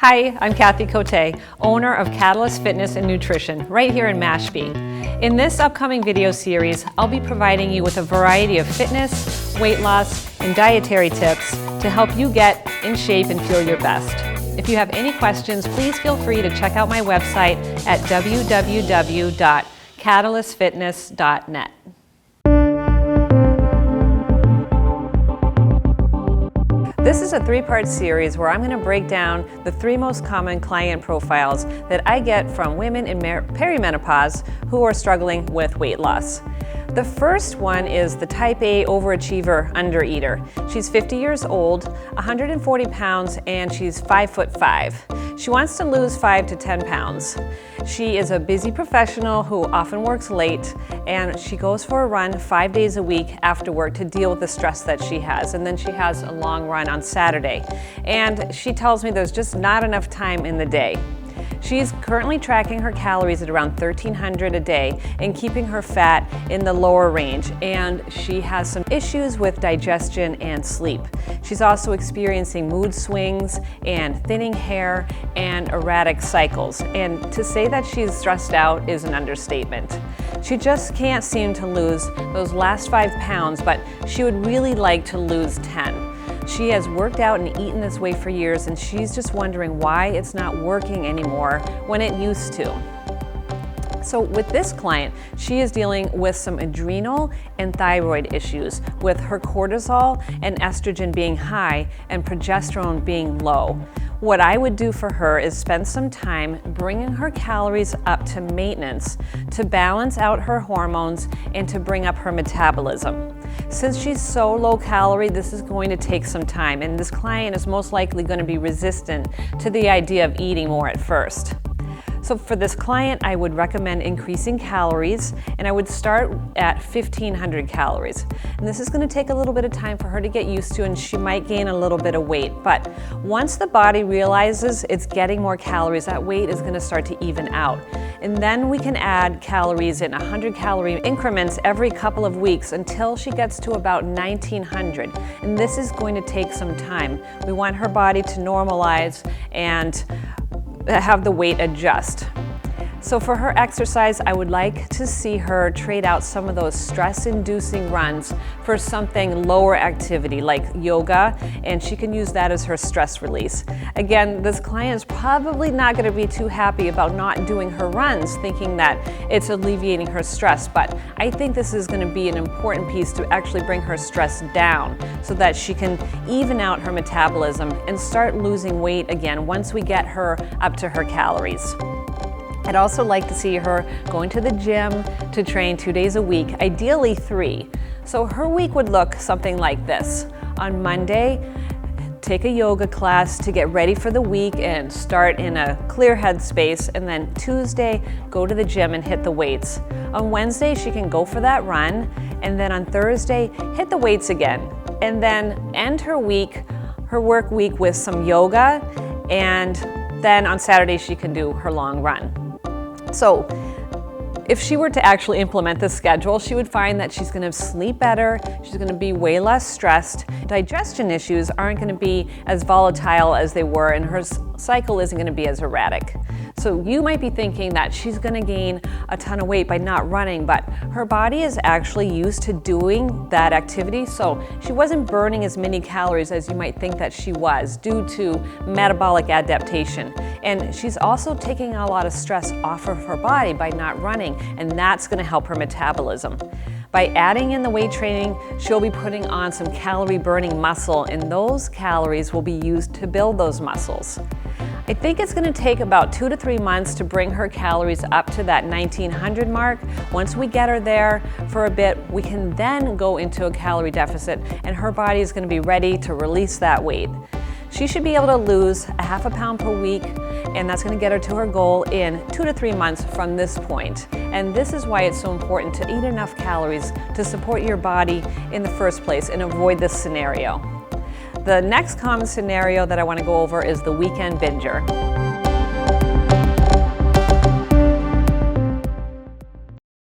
Hi, I'm Kathy Cote, owner of Katalyst Fitness and Nutrition, right here in Mashpee. In this upcoming video series, I'll be providing you with a variety of fitness, weight loss, and dietary tips to help you get in shape and feel your best. If you have any questions, please feel free to check out my website at www.katalystfitness.net. This is a three-part series where I'm going to break down the three most common client profiles that I get from women in perimenopause who are struggling with weight loss. The first one is the type A overachiever undereater. She's 50 years old, 140 pounds, and she's 5'5". She wants to lose 5 to 10 pounds. She is a busy professional who often works late, and she goes for a run 5 days a week after work to deal with the stress that she has. And then she has a long run on Saturday. And she tells me there's just not enough time in the day. She's currently tracking her calories at around 1,300 a day and keeping her fat in the lower range, and she has some issues with digestion and sleep. She's also experiencing mood swings and thinning hair and erratic cycles, and to say that she's stressed out is an understatement. She just can't seem to lose those last 5 pounds, but she would really like to lose 10. She has worked out and eaten this way for years, and she's just wondering why it's not working anymore when it used to. So with this client, she is dealing with some adrenal and thyroid issues, with her cortisol and estrogen being high and progesterone being low. What I would do for her is spend some time bringing her calories up to maintenance to balance out her hormones and to bring up her metabolism. Since she's so low calorie, this is going to take some time, and this client is most likely going to be resistant to the idea of eating more at first. So for this client, I would recommend increasing calories, and I would start at 1,500 calories. And this is going to take a little bit of time for her to get used to, and she might gain a little bit of weight. But once the body realizes it's getting more calories, that weight is going to start to even out. And then we can add calories in 100-calorie increments every couple of weeks until she gets to about 1,900. And this is going to take some time. We want her body to normalize and have the weight adjust. So for her exercise, I would like to see her trade out some of those stress-inducing runs for something lower activity like yoga, and she can use that as her stress release. Again, this client is probably not going to be too happy about not doing her runs, thinking that it's alleviating her stress, but I think this is going to be an important piece to actually bring her stress down so that she can even out her metabolism and start losing weight again once we get her up to her calories. I'd also like to see her going to the gym to train 2 days a week, ideally 3. So her week would look something like this. On Monday, take a yoga class to get ready for the week and start in a clear headspace, and then Tuesday, go to the gym and hit the weights. On Wednesday, she can go for that run, and then on Thursday, hit the weights again, and then end her week, her work week, with some yoga, and then on Saturday, she can do her long run. So if she were to actually implement this schedule, she would find that she's going to sleep better, she's going to be way less stressed, digestion issues aren't going to be as volatile as they were, and her cycle isn't going to be as erratic. So you might be thinking that she's going to gain a ton of weight by not running, but her body is actually used to doing that activity, so she wasn't burning as many calories as you might think that she was due to metabolic adaptation. And she's also taking a lot of stress off of her body by not running, and that's going to help her metabolism. By adding in the weight training, she'll be putting on some calorie burning muscle, and those calories will be used to build those muscles. I think it's going to take about 2 to 3 months to bring her calories up to that 1,900 mark. Once we get her there for a bit, we can then go into a calorie deficit, and her body is going to be ready to release that weight. She should be able to lose a half a pound per week, and that's going to get her to her goal in 2 to 3 months from this point. And this is why it's so important to eat enough calories to support your body in the first place and avoid this scenario. The next common scenario that I want to go over is the weekend binger.